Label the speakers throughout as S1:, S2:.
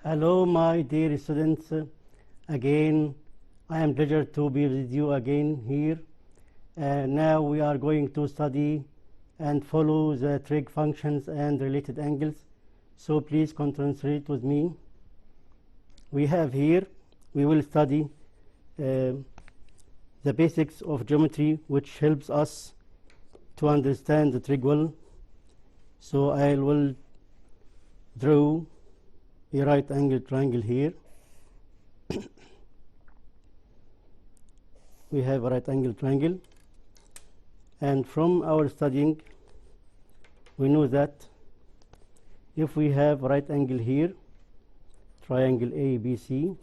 S1: Hello, my dear students. Again, I am pleased to be with you again here. Now we are going to study and follow the trig functions and related angles. So please concentrate with me. We have here, we will study the basics of geometry, which helps us to understand the trig well. So I will draw a right angle triangle here. We have a right angle triangle, and from our studying we know that if we have right angle here, triangle ABC,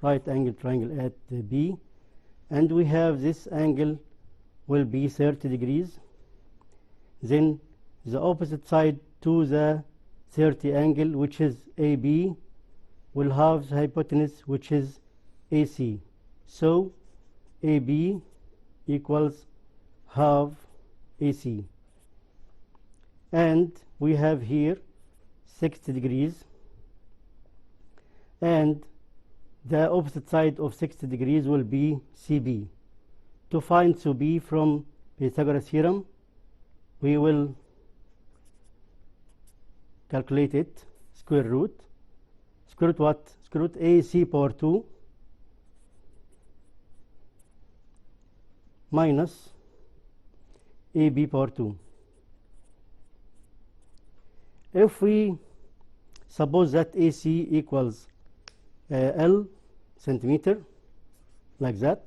S1: right angle triangle at B, and we have this angle will be 30 degrees, then the opposite side to the 30 angle, which is AB, will have the hypotenuse, which is AC. So AB equals half AC, and we have here 60 degrees, and the opposite side of 60 degrees will be CB. To find CB from Pythagoras theorem, we will calculate it. Square root what? Square root AC power 2 minus AB power 2. If we suppose that AC equals L centimeter, like that,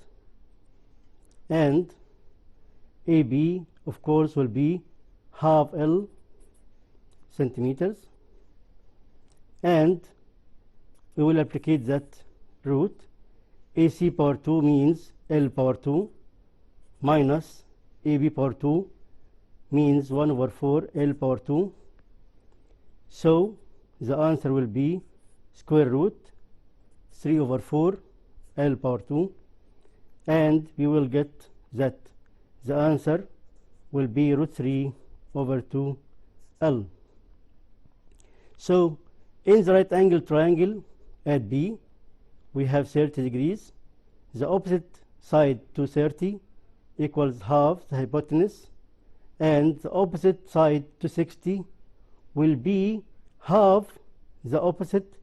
S1: and AB of course will be half L centimeters, and we will applicate that root. AC power 2 means L power 2 minus AB power 2 means 1 over 4 L power 2. So the answer will be square root 3 over 4 L power 2, and we will get that the answer will be root 3 over 2 L. So in the right angle triangle at B, we have 30 degrees. The opposite side to 30 equals half the hypotenuse, and the opposite side to 60 will be half the opposite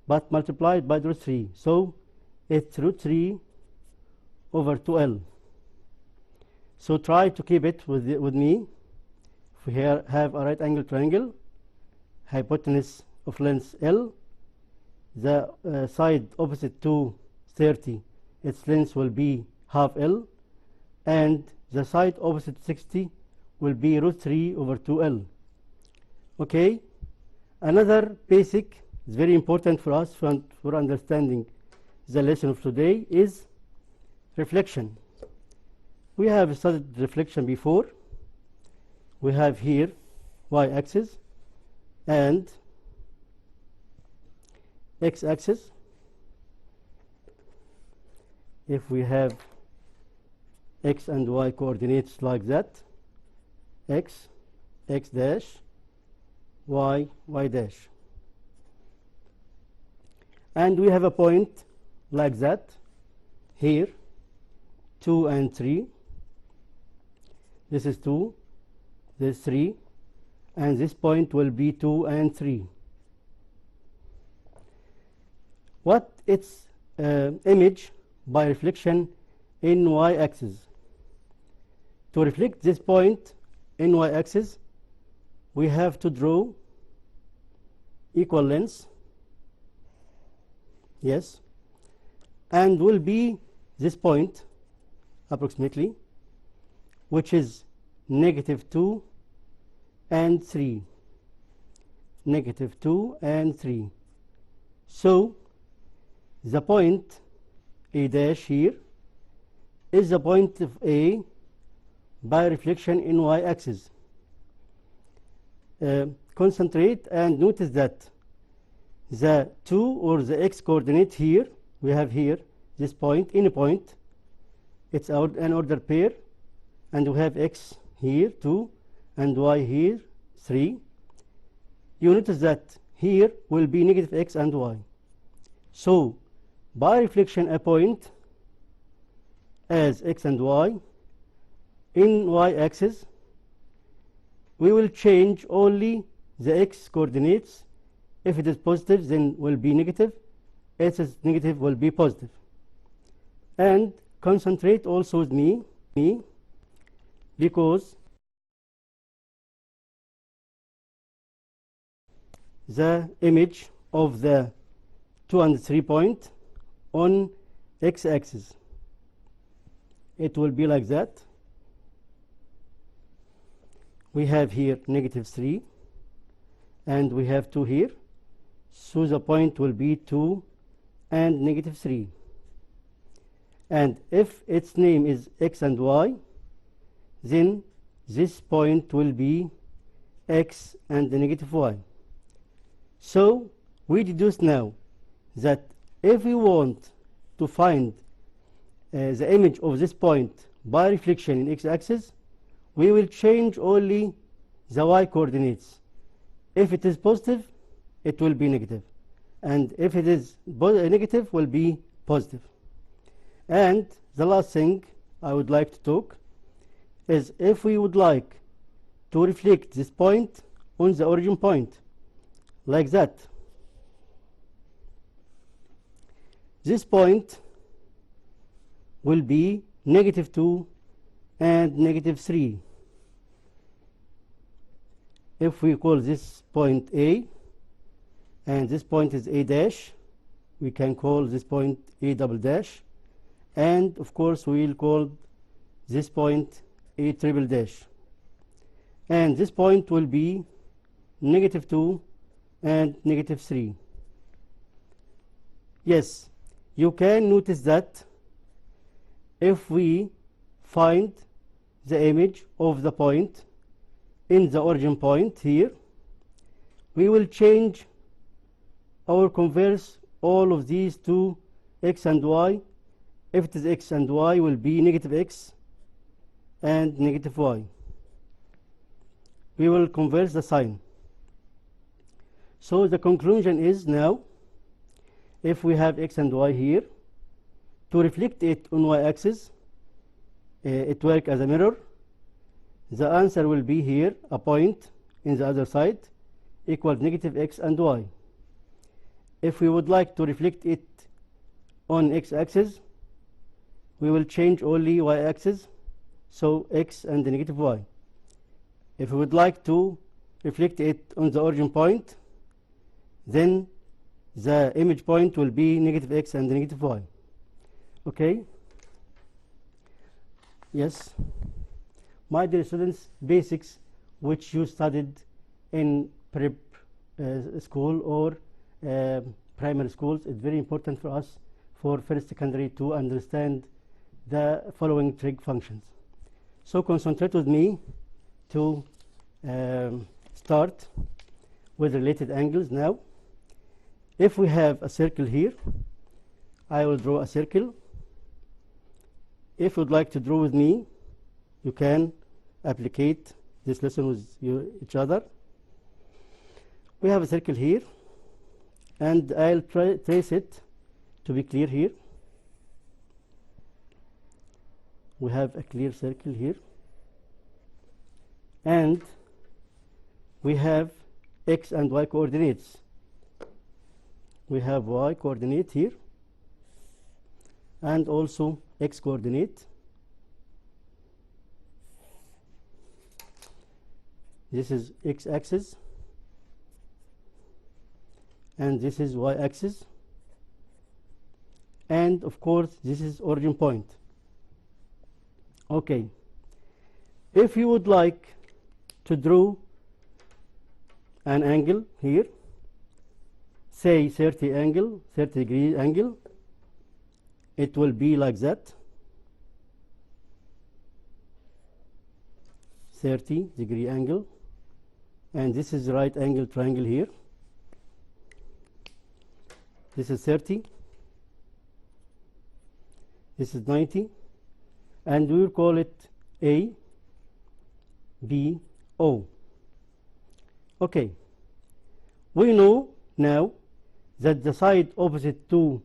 S1: but multiplied by root 3. So it's root 3 over 2L. So try to keep it with me. If we have a right angle triangle, hypotenuse of length L, the side opposite to 30, its length will be half L, and the side opposite to 60 will be root 3 over 2L. Okay, another basic is very important for us for understanding the lesson of today is reflection. We have studied reflection before. We have here y-axis and x-axis. If we have x and y coordinates like that, x dash, y dash, and we have a point like that here, 2 and 3. This is 2, this is 3, and this point will be 2 and 3. What its image by reflection in y-axis? To reflect this point in y-axis, we have to draw equal lengths, yes, and will be this point approximately, which is -2 and 3, -2 and 3. So the point A dash here is the point of A by reflection in y-axis. Concentrate and notice that the 2 or the x coordinate here, we have here this point, any point, it's an ordered pair, and we have x here 2 and y here 3. You notice that here will be negative x and y. So by reflection a point as x and y in y-axis, we will change only the x coordinates. If it is positive, then will be negative. If it is negative, will be positive. And concentrate also with me because the image of the 2 and 3 point on x-axis, it will be like that. We have here -3 and we have 2 here, so the point will be 2 and -3. And if its name is x and y, then this point will be x and -y. So we deduce now that if we want to find the image of this point by reflection in x-axis, we will change only the y coordinates. If it is positive, it will be negative, and if it is negative, will be positive. And the last thing I would like to talk is if we would like to reflect this point on the origin point, like that. This point will be -2 and -3. If we call this point A, and this point is A dash, we can call this point A double dash, and of course we will call this point A triple dash. And this point will be -2 and -3. Yes, you can notice that if we find the image of the point in the origin point here, we will change or converse all of these to x and y. If it is x and y, will be -x and -y. We will converse the sign. So the conclusion is now, if we have x and y here, to reflect it on y-axis, it works as a mirror. The answer will be here, a point in the other side equals -x and y. If we would like to reflect it on x-axis, we will change only y-axis, so x and -y. If we would like to reflect it on the origin point, then the image point will be -x and -y. Okay? Yes. My dear students, basics which you studied in prep school or primary schools, it's very important for us for first secondary to understand the following trig functions. So concentrate with me to start with related angles now. If we have a circle here, I will draw a circle. If you'd like to draw with me, you can applicate this lesson with each other. We have a circle here, and I'll trace it to be clear here. We have a clear circle here, and we have x and y coordinates. We have y coordinate here, and also x coordinate. This is x-axis, and this is y-axis, and of course this is origin point. Okay, if you would like to draw an angle here, say 30 degree angle, it will be like that, 30-degree angle, and this is right angle triangle here. This is 30, this is 90, and we will call it A, B, O. Okay, we know now that the side opposite to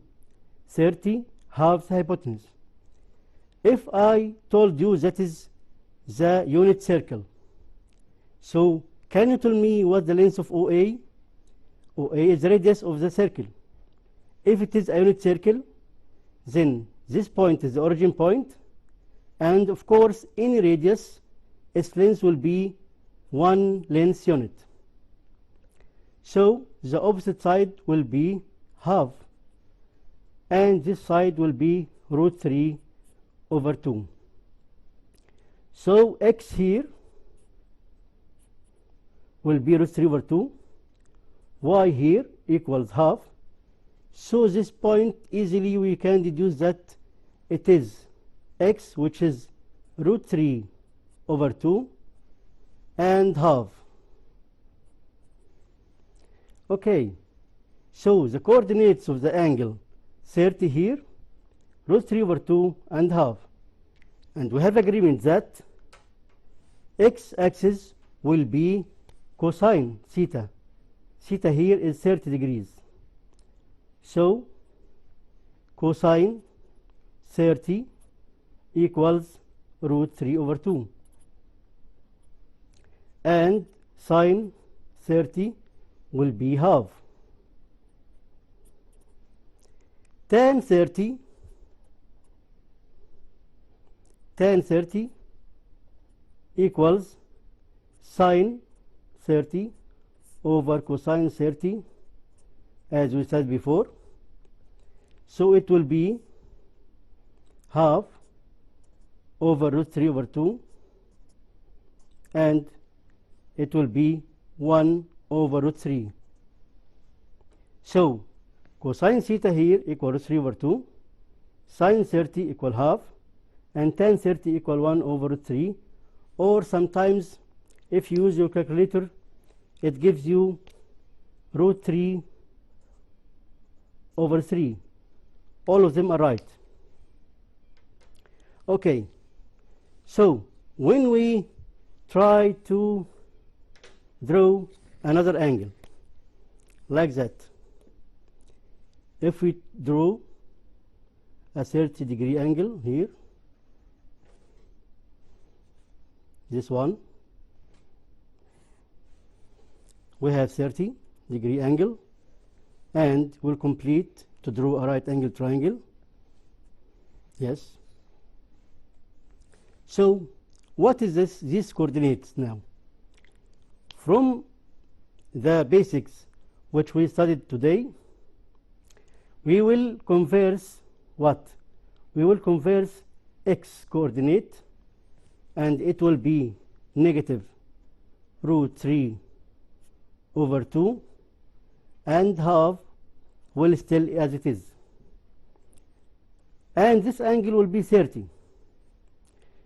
S1: 30 halves the hypotenuse. If I told you that is the unit circle, so can you tell me what the length of OA? OA is the radius of the circle. If it is a unit circle, then this point is the origin point, and of course any radius, its length will be one length unit. So the opposite side will be half, and this side will be root 3 over 2. So x here will be root 3 over 2, y here equals half. So this point, easily we can deduce that it is x, which is root 3 over 2 and half. Okay, so the coordinates of the angle 30 here, root 3 over 2 and half. And we have agreement that x-axis will be cosine theta. Theta here is 30 degrees. So cosine 30 equals root 3 over 2. And sine 30 will be half. Tan 30 equals sine 30 over cosine 30, as we said before. So it will be half over root 3 over 2, and it will be 1 over root 3. So cosine theta here equal root 3 over 2, sine 30 equal half, and tan 30 equal 1 over root 3. Or sometimes if you use your calculator, it gives you root 3 over 3. All of them are right. Okay, so when we try to draw another angle like that, if we draw a 30-degree angle here, this one, we have 30-degree angle, and we'll complete to draw a right angle triangle. Yes. So what is this? These coordinates now. From the basics which we studied today, we will converse what? We will converse x coordinate, and it will be negative root 3 over 2, and half will still as it is. And this angle will be 30.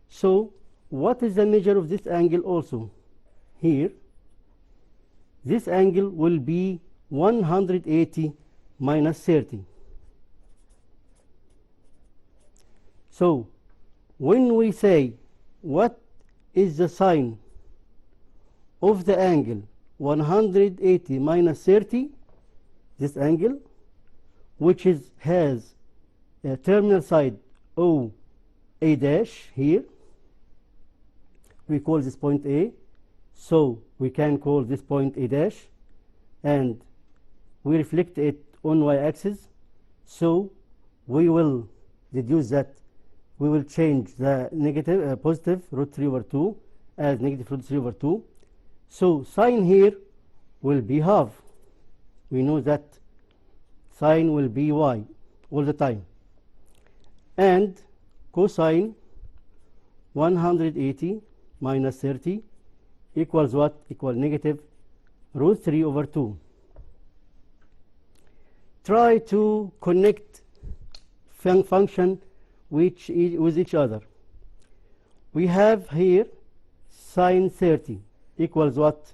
S1: So what is the measure of this angle also? Here, this angle will be 180 minus 30. So when we say what is the sine of the angle 180 minus 30, this angle, which has a terminal side O A dash here, we call this point A, so we can call this point A dash, and we reflect it on y-axis. So we will deduce that we will change the negative positive root 3 over 2 as negative root 3 over 2. So sine here will be half. We know that sine will be y all the time. And cosine 180 minus 30 equals what? Equal negative root 3 over 2. Try to connect function with each other. We have here sine 30 equals what?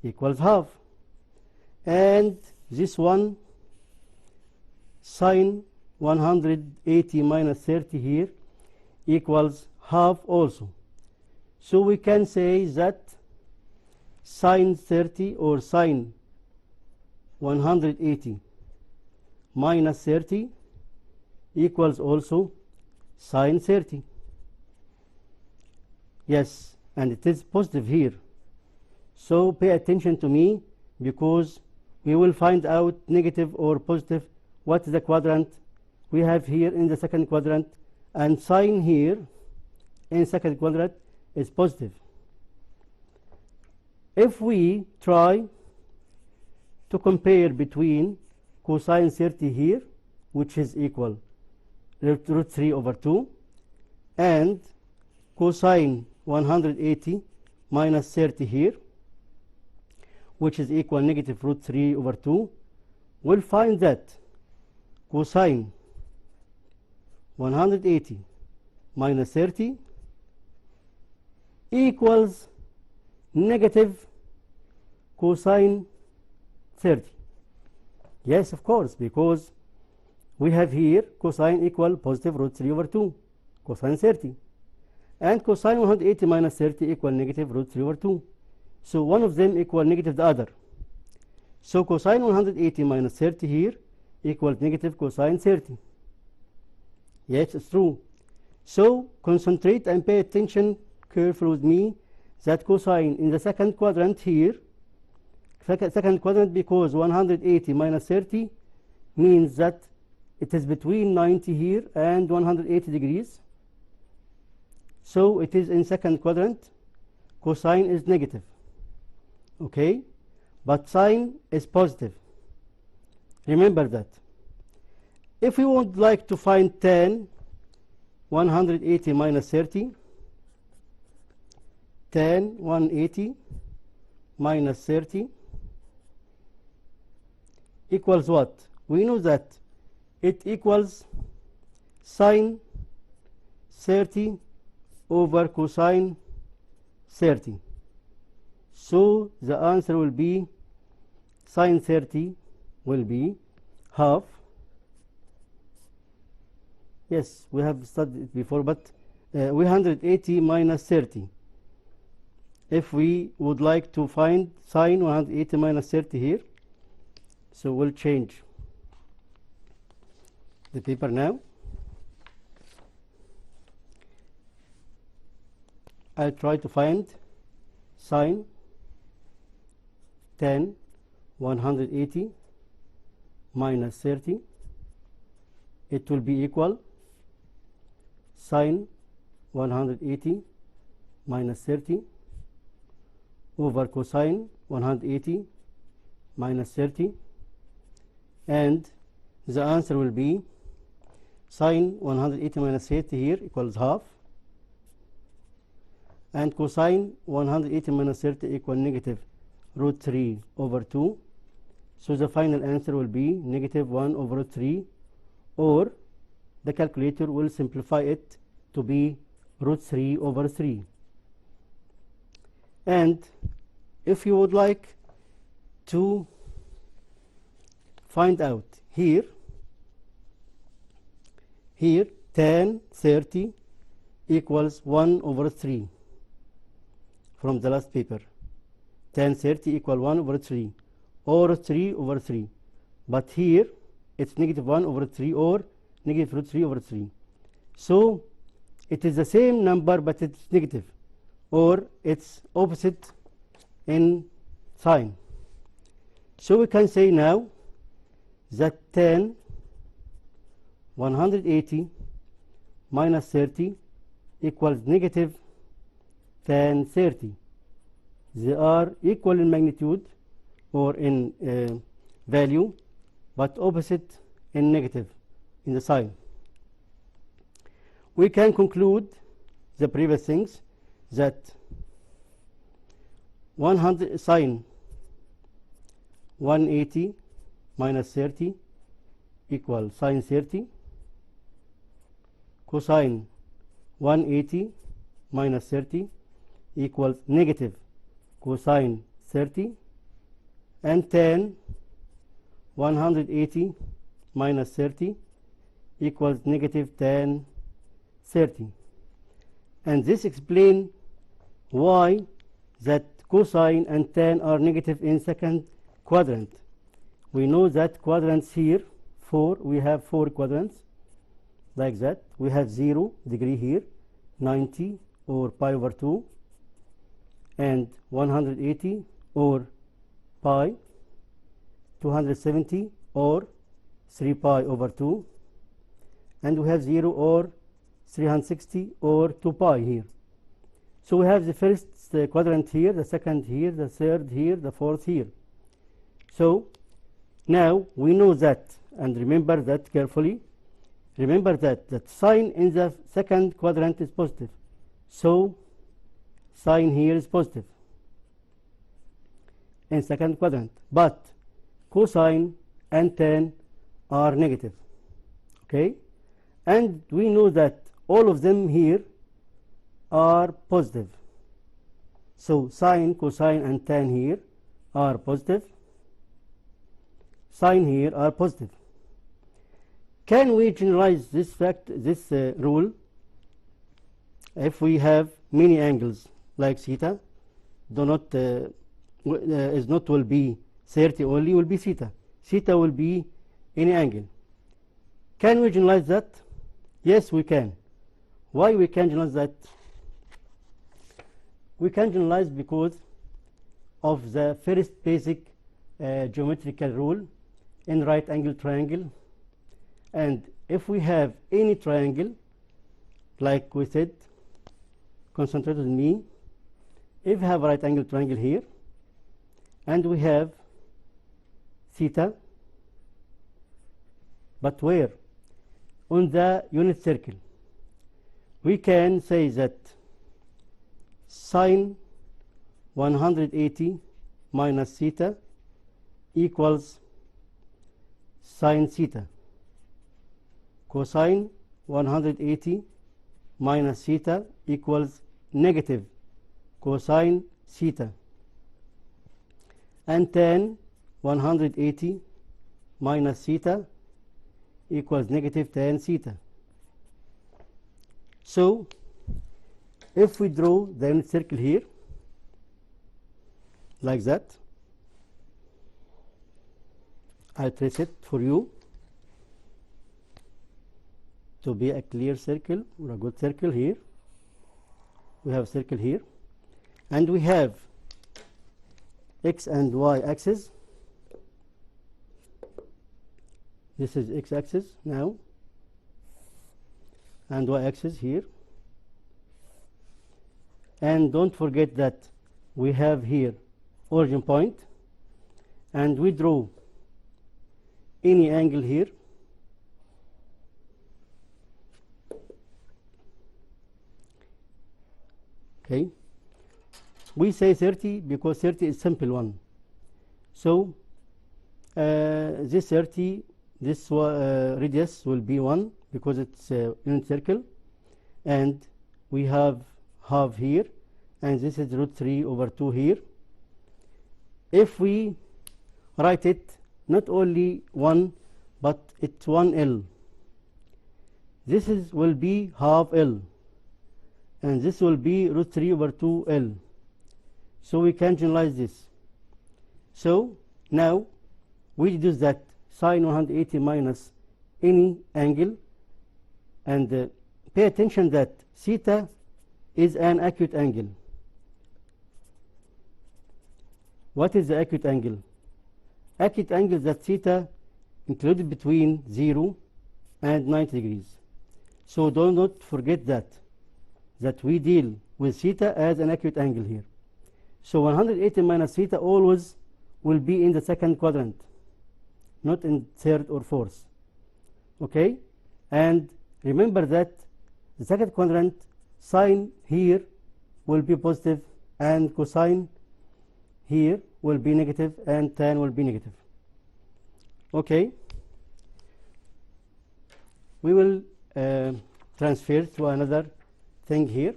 S1: Equals half. And this one, sine 180 minus 30 here equals half also. So we can say that sine 30 or sine 180 minus 30 equals also sine 30. Yes, and it is positive here. So pay attention to me, because we will find out negative or positive. What is the quadrant we have here in the second quadrant, and sine here in second quadrant is positive. If we try to compare between cosine 30 here, which is equal root 3 over 2, and cosine 180 minus 30 here, which is equal negative root 3 over 2, we'll find that cosine 180 minus 30 equals negative cosine 30. Yes, of course, because we have here cosine equal positive root 3 over 2, cosine 30. And cosine 180 minus 30 equal negative root 3 over 2. So one of them equal negative the other. So cosine 180 minus 30 here equals negative cosine 30. Yes, it's true. So concentrate and pay attention carefully with me that cosine in the second quadrant here, second quadrant, because 180 minus 30 means that it is between 90 here and 180 degrees. So it is in second quadrant. Cosine is negative. Okay? But sine is positive. Remember that. If we would like to find tan 180 minus 30, tan 180 minus 30 equals what? We know that it equals sine 30 over cosine 30. So the answer will be sine 30 will be half. Yes, we have studied it before, but 180 minus 30. If we would like to find sine 180 minus 30 here, so we'll change the paper now. I'll try to find sine tan 180 minus 30. It will be equal sine 180 minus 30 over cosine 180 minus 30, and the answer will be sine 180 minus 30 here equals half, and cosine 180 minus 30 equal negative root 3 over 2. So the final answer will be negative 1 over root 3, or the calculator will simplify it to be root 3 over 3. And if you would like to find out here tan 30 equals 1 over 3 from the last paper. Tan 30 equal 1 over 3 or 3 over 3. But here it's negative 1 over 3 or negative root 3 over 3. So it is the same number, but it's negative, or it's opposite in sign. So we can say now that tan 180 minus 30 equals negative tan 30. They are equal in magnitude or in value, but opposite in negative in the sign. We can conclude the previous things, that sine 180 minus 30 equals sine 30, cosine 180 minus 30 equals negative cosine 30, and tan 180 minus 30 equals negative tan 30. And this explains why that cosine and tan are negative in second quadrant. We know that quadrants here 4, we have 4 quadrants like that. We have 0 degree here, 90 or pi over 2, and 180 or pi, 270 or 3 pi over 2, and we have 0 or 360 or 2 pi here. So we have the first quadrant here, the second here, the third here, the fourth here. So now we know that, and remember that carefully. Remember that sign in the second quadrant is positive. So sign here is positive in second quadrant, but cosine and tan are negative. Okay? And we know that all of them here are positive. So sine, cosine, and tan here are positive. Sine here are positive. Can we generalize this rule? If we have many angles like theta, is not will be 30 only, will be theta. Theta will be any angle. Can we generalize that? Yes, we can. Why we can generalize that? We can generalize because of the first basic geometrical rule in right angle triangle. And if we have any triangle, like we said, concentrate on me, if we have a right angle triangle here, and we have theta, but where? On the unit circle. We can say that sine 180 minus theta equals sine theta. Cosine 180 minus theta equals negative cosine theta. And tan 180 minus theta equals negative tan theta. So if we draw the unit circle here like that, I'll trace it for you to be a clear circle or a good circle here. We have a circle here, and we have x and y axis. This is x axis now, and y axis here. And don't forget that we have here origin point, and we draw any angle here. Okay, we say 30 because 30 is simple one. So this 30, this radius will be 1 because it's a unit circle, and we have half here, and this is root 3 over 2 here. If we write it not only 1, but it's 1L, this will be half L, and this will be root 3 over 2L. So we can generalize this. So now we deduce that sine 180 minus any angle, and pay attention that theta is an acute angle. What is the acute angle? Acute angle is that theta included between 0 and 90 degrees. So do not forget that we deal with theta as an acute angle here. So 180 minus theta always will be in the second quadrant, not in third or fourth. Okay? And remember that the second quadrant, sine here will be positive, and cosine here will be negative, and tan will be negative. Okay? We will transfer to another thing here.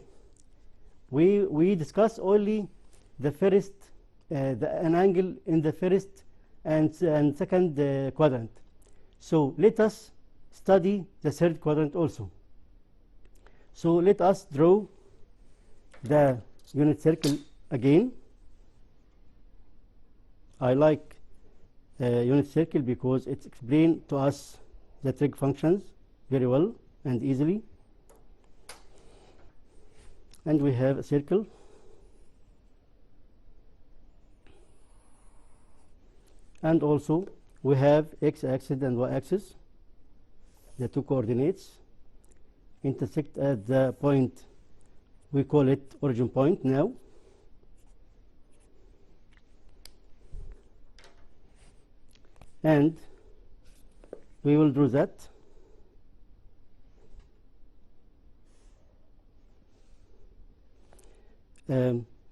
S1: We discuss only the first, an angle in the first and second quadrant. So let us study the third quadrant also. So let us draw the unit circle again. I like unit circle because it's explained to us the trig functions very well and easily. And we have a circle. And also we have x-axis and y-axis, the two coordinates intersect at the point, we call it origin point now. And we will draw that.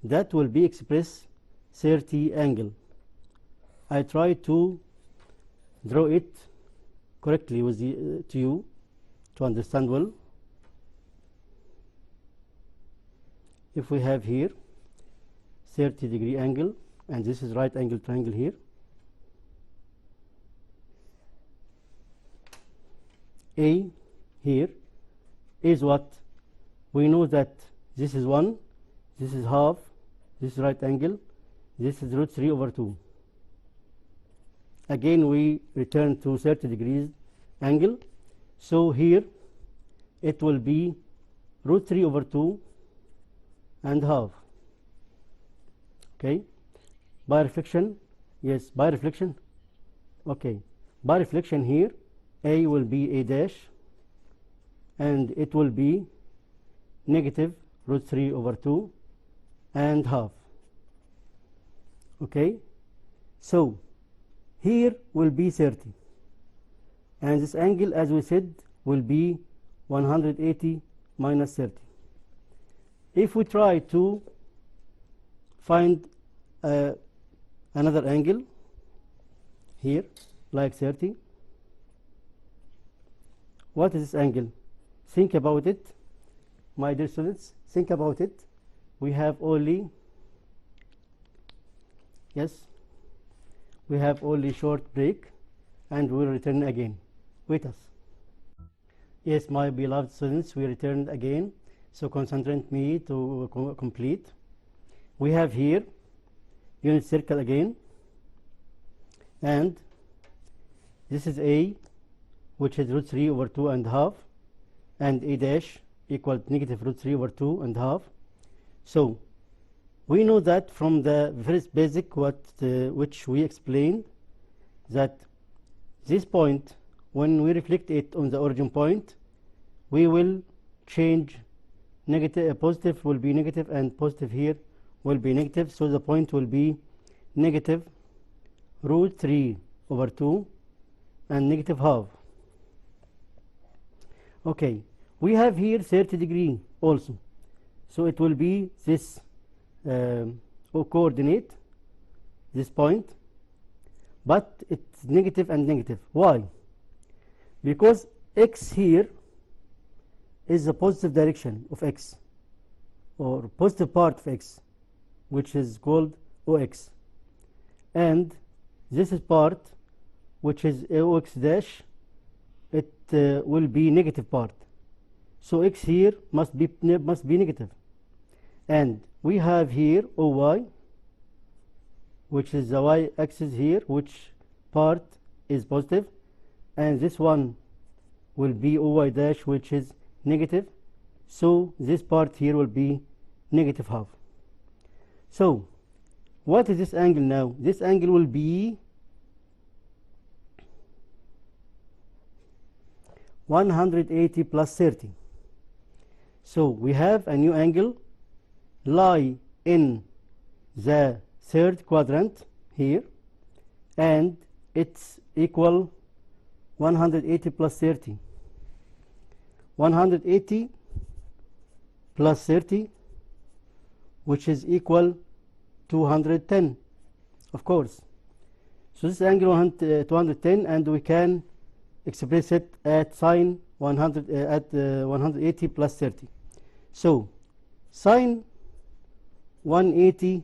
S1: That will be express 30 angle. I try to draw it correctly with to you to understand well. If we have here 30-degree angle, and this is right angle triangle here, A here is what? We know that this is 1, this is half, this is right angle, this is root 3 over 2. Again we return to 30 degrees angle, so here it will be root 3 over 2 and half. Okay, by reflection, yes, by reflection. Okay, by reflection here A will be A dash, and it will be negative root 3 over 2 and half. Okay, so here will be 30, and this angle, as we said, will be 180 minus 30. If we try to find another angle here like 30, what is this angle? Think about it, my dear students, think about it. We have only, yes, we have only short break and we will return again. Wait us. Yes, my beloved students, we returned again, so concentrate me to complete. We have here unit circle again, and this is A, which is root 3 over 2 and half, and A dash equal negative root 3 over 2 and half. So we know that from the first basic which we explained, that this point, when we reflect it on the origin point, we will change negative, positive will be negative, and positive here will be negative, so the point will be negative root 3 over 2 and negative half. Okay, we have here 30 degree also, so it will be this coordinate, this point, but it's negative and negative. Why? Because x here is the positive direction of x, or positive part of x, which is called OX, and this is part which is OX dash, it will be negative part, so x here must be negative. And we have here OY, which is the y axis here, which part is positive, and this one will be OY dash, which is negative, so this part here will be negative half. So what is this angle now? This angle will be 180 plus 30. So we have a new angle lie in the third quadrant here, and it's equal 180 plus 30. 180 plus 30, which is equal 210, of course. So this angle 210, and we can express it at sine 180 plus 30. So sine 180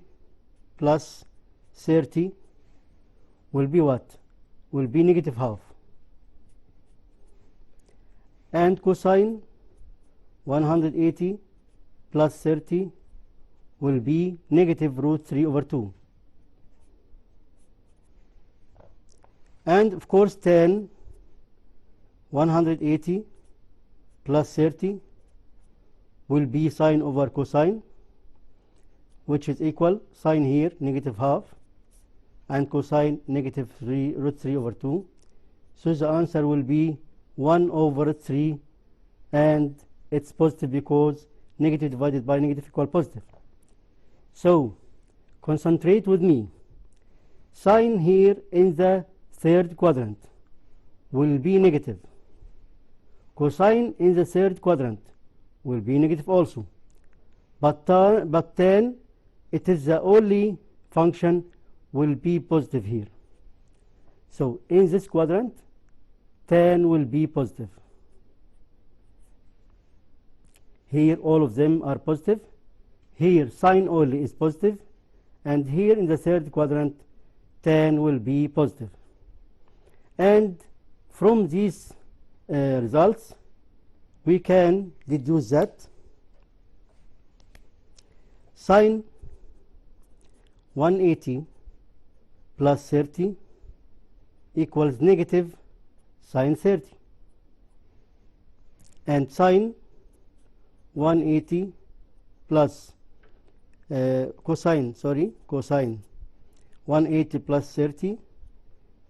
S1: plus 30 will be what? Will be negative half. And cosine 180 plus 30 will be negative root 3 over 2. And of course tan 180 plus 30 will be sine over cosine, which is equal sine here negative half and cosine negative root 3 over 2. So the answer will be 1 over 3, and it's positive because negative divided by negative equal positive. So concentrate with me. Sine here in the third quadrant will be negative. Cosine in the third quadrant will be negative also. But tan, it is the only function will be positive here. So in this quadrant, tan will be positive. Here all of them are positive. Here sine only is positive, and here in the third quadrant tan will be positive. And from these results we can deduce that sine 180 plus 30 equals negative sine 30, and sine 180 plus cosine 180 plus 30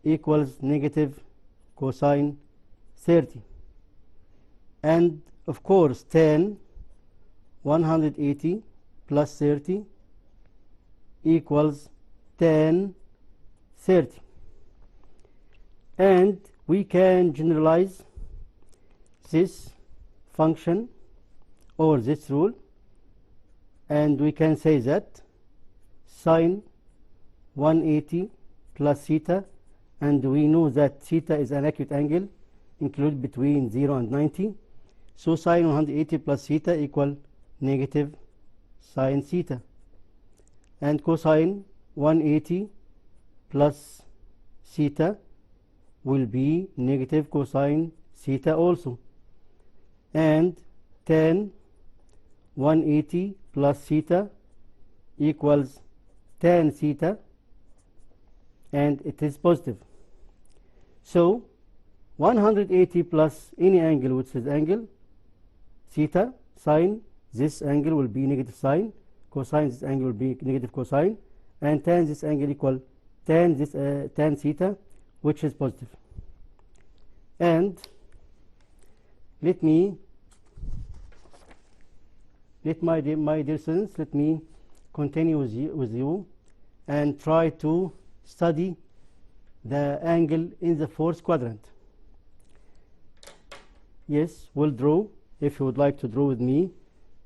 S1: equals negative cosine 30. And of course tan 180 plus 30 equals tan 30. And we can generalize this function or this rule, and we can say that sine 180 plus theta, and we know that theta is an acute angle included between 0 and 90. So sine 180 plus theta equal negative sine theta, and cosine 180 plus theta will be negative cosine theta also, and tan 180 plus theta equals tan theta, and it is positive. So 180 plus any angle which is angle theta, sine this angle will be negative sine, cosine this angle will be negative cosine, and tan this angle equal tan theta, which is positive. And let my dear students, let me continue with you and try to study the angle in the fourth quadrant. Yes, we'll draw, if you would like to draw with me,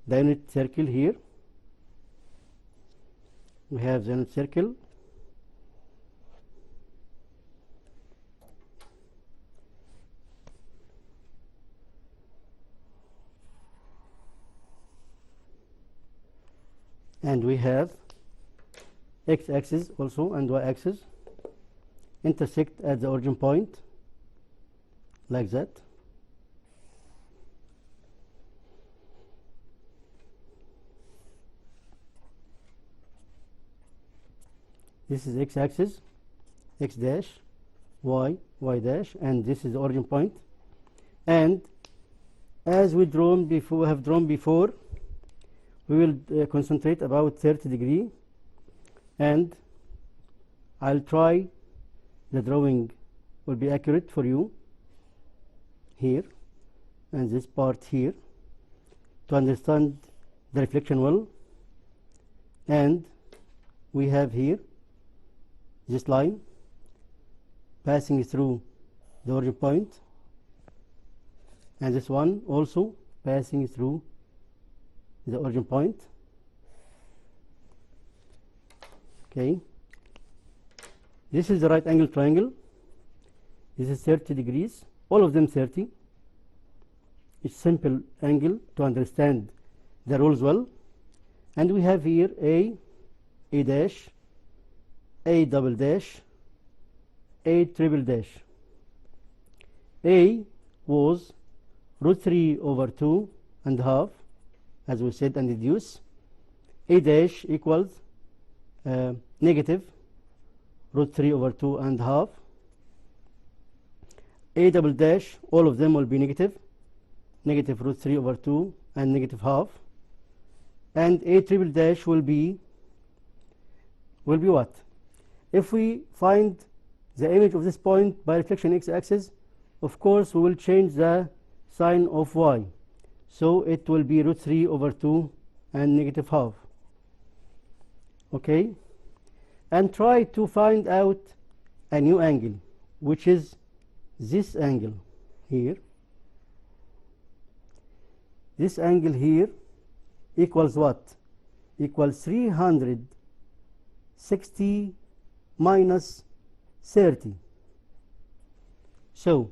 S1: the unit circle here. We have the unit circle. And we have x-axis also and y-axis intersect at the origin point like that. This is x-axis, x dash, y, y dash, and this is the origin point. And as we have drawn before, we will concentrate about 30 degree, and I'll try the drawing will be accurate for you here and this part here to understand the reflection well. And we have here this line passing through the origin point, and this one also passing through the origin point. Okay, this is the right angle triangle. This is 30 degrees, all of them 30. It's simple angle to understand the rules well. And we have here A dash, A double dash, A triple dash. A was root 3 over 2 and half, as we said and deduce. A dash equals negative root 3 over 2 and half, a double dash, all of them will be negative, negative root 3 over 2 and negative half, and a triple dash will be what? If we find the image of this point by reflection x-axis, of course we will change the sign of y, so it will be root 3 over 2 and negative half. Okay, and try to find out a new angle, which is this angle here. This angle here equals what? Equals 360 minus 30. So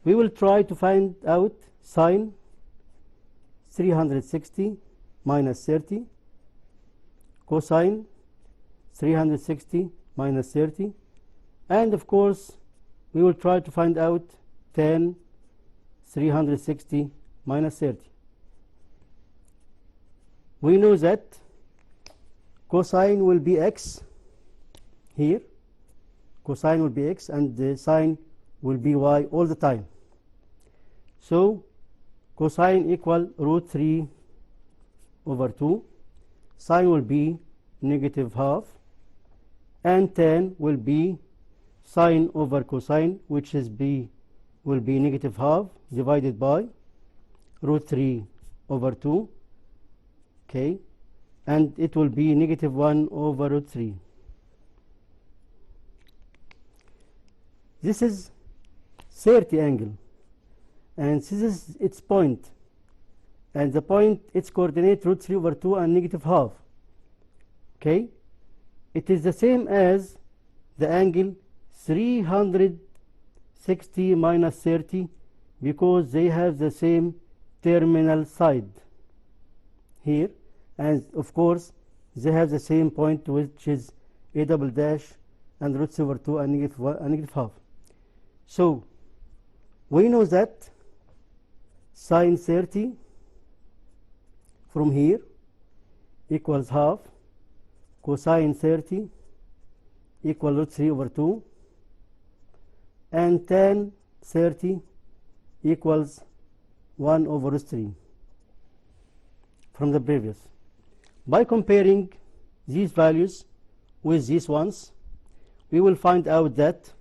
S1: we will try to find out sine 360 minus 30, cosine 360 minus 30, and of course we will try to find out tan 360 minus 30. We know that cosine will be x here, cosine will be x, and the sine will be y all the time. So cosine equal root 3 over 2, sine will be negative half, and tan will be sine over cosine, which is will be negative half divided by root 3 over 2. Okay, and it will be negative 1 over root 3. This is 30 angle, and this is its point, and the point, its coordinate root 3 over 2 and negative half. Okay, it is the same as the angle 360 minus 30, because they have the same terminal side here, and of course they have the same point, which is a double dash and root 3 over 2 and negative half. So we know that sine 30 from here equals half, cosine 30 equal root 3 over 2, and tan 30 equals 1 over root 3 from the previous. By comparing these values with these ones, we will find out that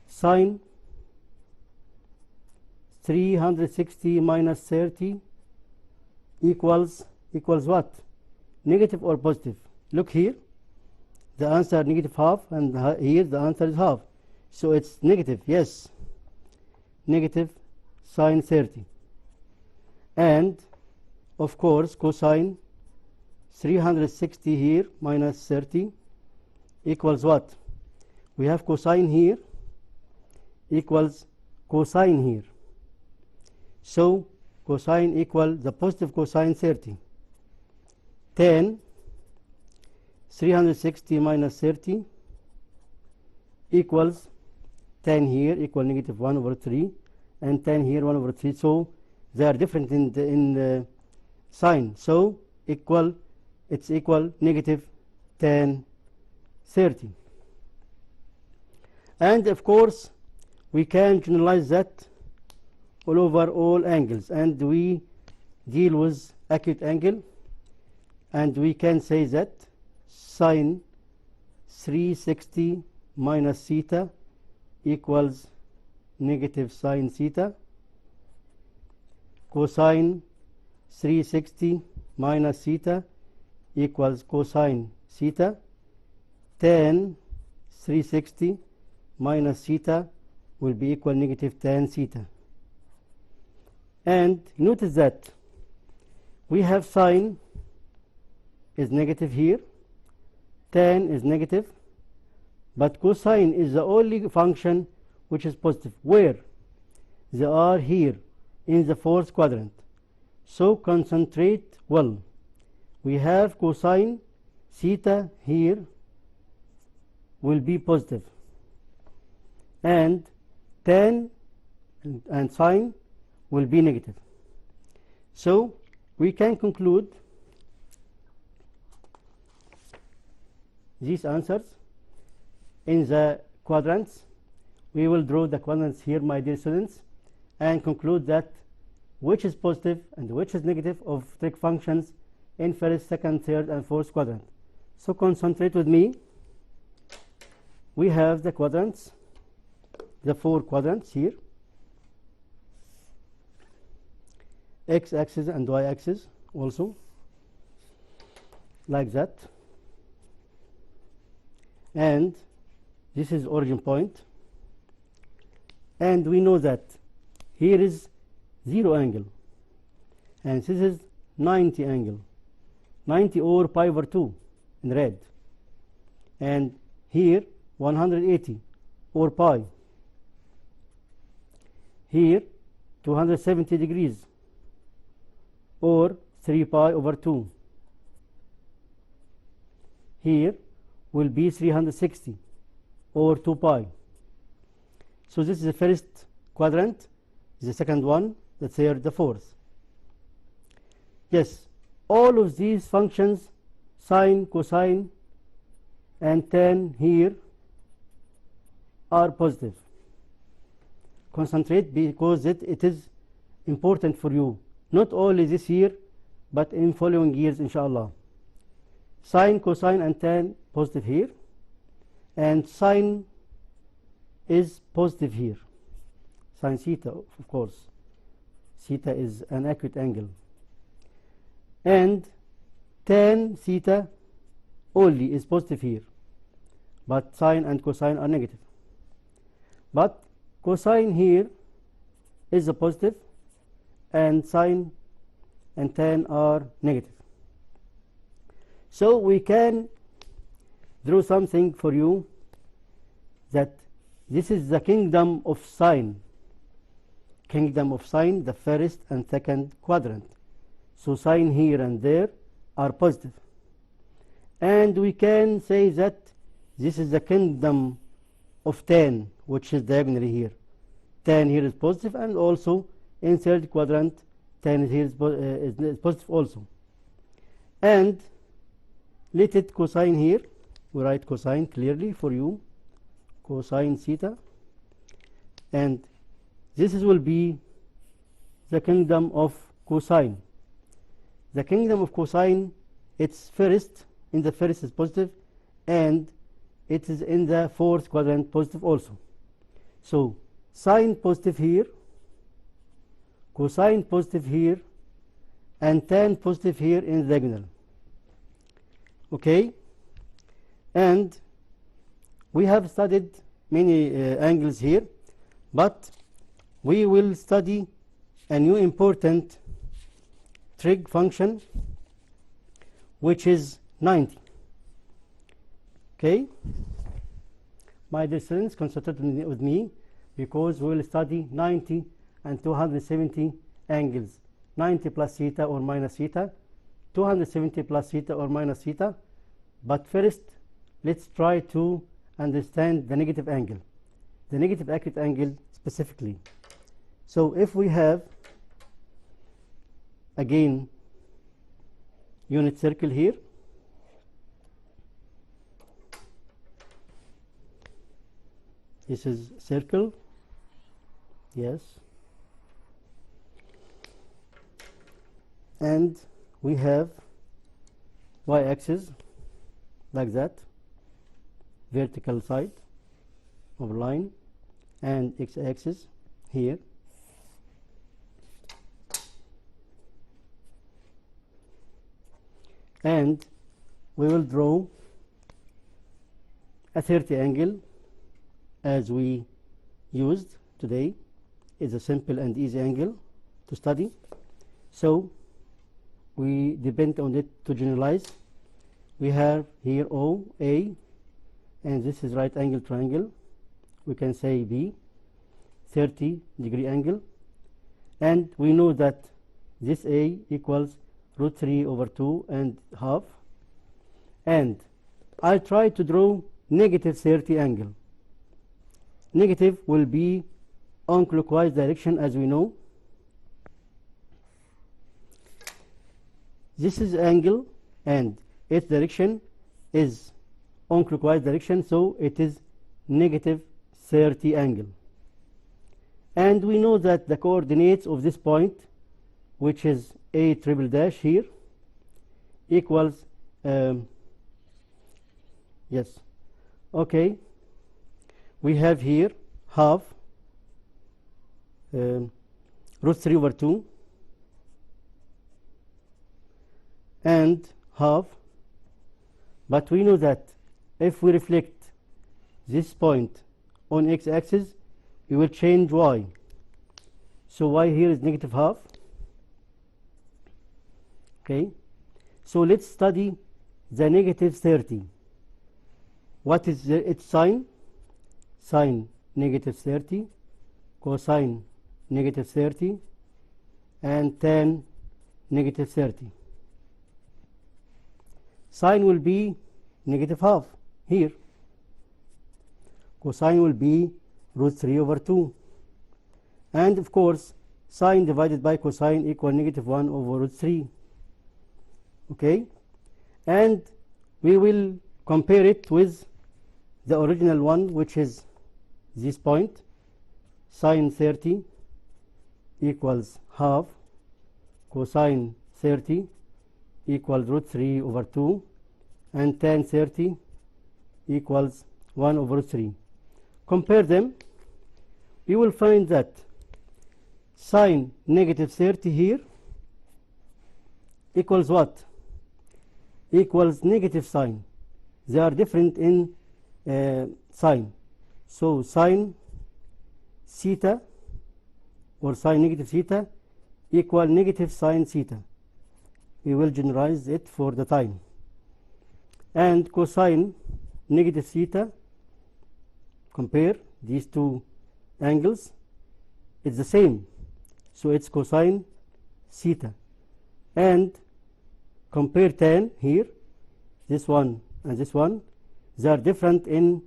S1: sine 360 minus 30 equals what? Negative or positive? Look here, the answer negative half, and here the answer is half, so it's negative. Yes, negative sine 30. And of course cosine 360 here minus 30 equals what? We have cosine here equals cosine here, so cosine equal the positive cosine 30. Tan 360 minus 30 equals tan here equal negative 1 over 3, and tan here 1 over 3, so they are different in the sign, so it's equal negative tan 30. And of course we can generalize that all over all angles, and we deal with acute angle, and we can say that sine 360 minus theta equals negative sine theta, cosine 360 minus theta equals cosine theta, tan 360 minus theta will be equal negative tan theta. And notice that we have sine is negative here, tan is negative, but cosine is the only function which is positive. Where? They are here in the fourth quadrant. So concentrate well. We have cosine theta here will be positive, and tan and sine will be negative. So we can conclude these answers in the quadrants we will draw the quadrants here, my dear students, and conclude that which is positive and which is negative of trig functions in first, second, third, and fourth quadrant. So concentrate with me. We have the quadrants, the 4 quadrants here, x-axis and y-axis also, like that. And this is origin point. And we know that here is 0 angle, and this is 90 angle, 90 or pi over 2 in red, and here 180 or pi, here 270 degrees or 3 pi over 2, here will be 360 or 2 pi. So this is the first quadrant, the second one, the third, the fourth. Yes, all of these functions, sine, cosine, and tan here are positive. Concentrate because it is important for you, not only this year, but in following years, inshallah. Sine, cosine, and tan positive here, and sine is positive here. Sine theta, of course. Theta is an acute angle. And tan theta only is positive here, but sine and cosine are negative. But cosine here is a positive, and sine and tan are negative. So we can draw something for you, that this is the kingdom of sine. Kingdom of sine, the first and second quadrant. So sine here and there are positive. And we can say that this is the kingdom of tan, which is diagonally here. Tan here is positive, and also in third quadrant, tan here is positive also. And let it cosine here. We write cosine clearly for you. Cosine theta. And this will be the kingdom of cosine. The kingdom of cosine, it's first, in the first is positive, and it is in the fourth quadrant positive also. So sine positive here, cosine positive here, and tan positive here in the diagonal. Okay? And we have studied many angles here, but we will study a new important trig function, which is 90. Okay? My dear students, concentrate with me, because we will study 90 and 270 angles. 90 plus theta or minus theta, 270 plus theta or minus theta. But first, let's try to understand the negative angle, the negative acute angle specifically. So if we have, again, unit circle here, this is circle, yes, and we have y-axis like that, vertical side of line, and x-axis here. And we will draw a 30 angle as we used today. It's a simple and easy angle to study. So we depend on it to generalize. We have here O, A, and this is right angle triangle. We can say B, 30-degree angle. And we know that this A equals root 3 over 2 and half. And I'll try to draw negative 30 angle. Negative will be on clockwise direction, as we know. This is angle, and its direction is on clockwise direction, so it is negative 30 angle. And we know that the coordinates of this point, which is a triple dash here, equals yes, okay, we have here half root 3 over 2 and half, but we know that if we reflect this point on x-axis, we will change y. So y here is negative half. Okay, so let's study the negative 30. What is its sign? Sine negative 30, cosine negative 30, and tan negative 30. Sine will be negative half here. Cosine will be root 3 over 2. And of course, sine divided by cosine equal negative 1 over root 3. Okay? And we will compare it with the original one, which is this point. Sine 30 equals half. Cosine 30 equals root 3 over 2. And tan 30 equals 1 over root 3. Compare them. We will find that sine negative 30 here equals what? Equals negative sine. They are different in sign. So sine theta or sine negative theta equal negative sine theta. We will generalize it for the time. And cosine negative theta, compare these two angles, it's the same. So it's cosine theta. And compare tan here, this one and this one, they are different in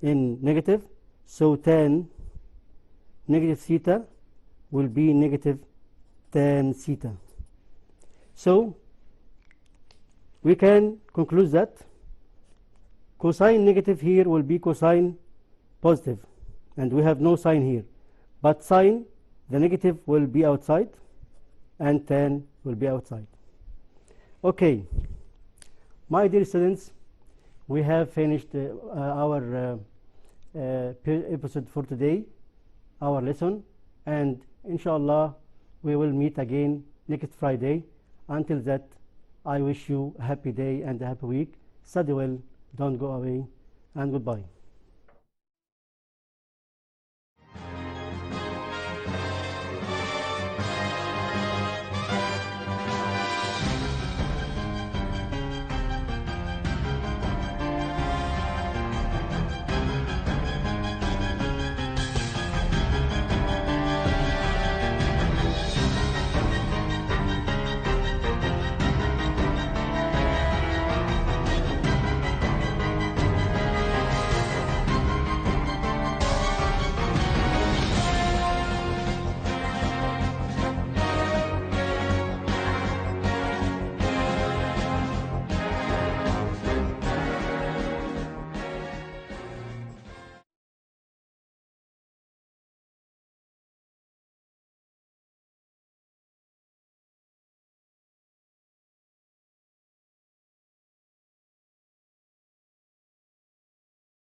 S1: negative. So tan negative theta will be negative tan theta. So we can conclude that cosine negative here will be cosine positive, and we have no sign here. But sine, the negative will be outside, and tan will be outside. Okay, my dear students, we have finished our episode for today, our lesson, and inshallah we will meet again next Friday. Until that, I wish you a happy day and a happy week. Study well, don't go away, and goodbye.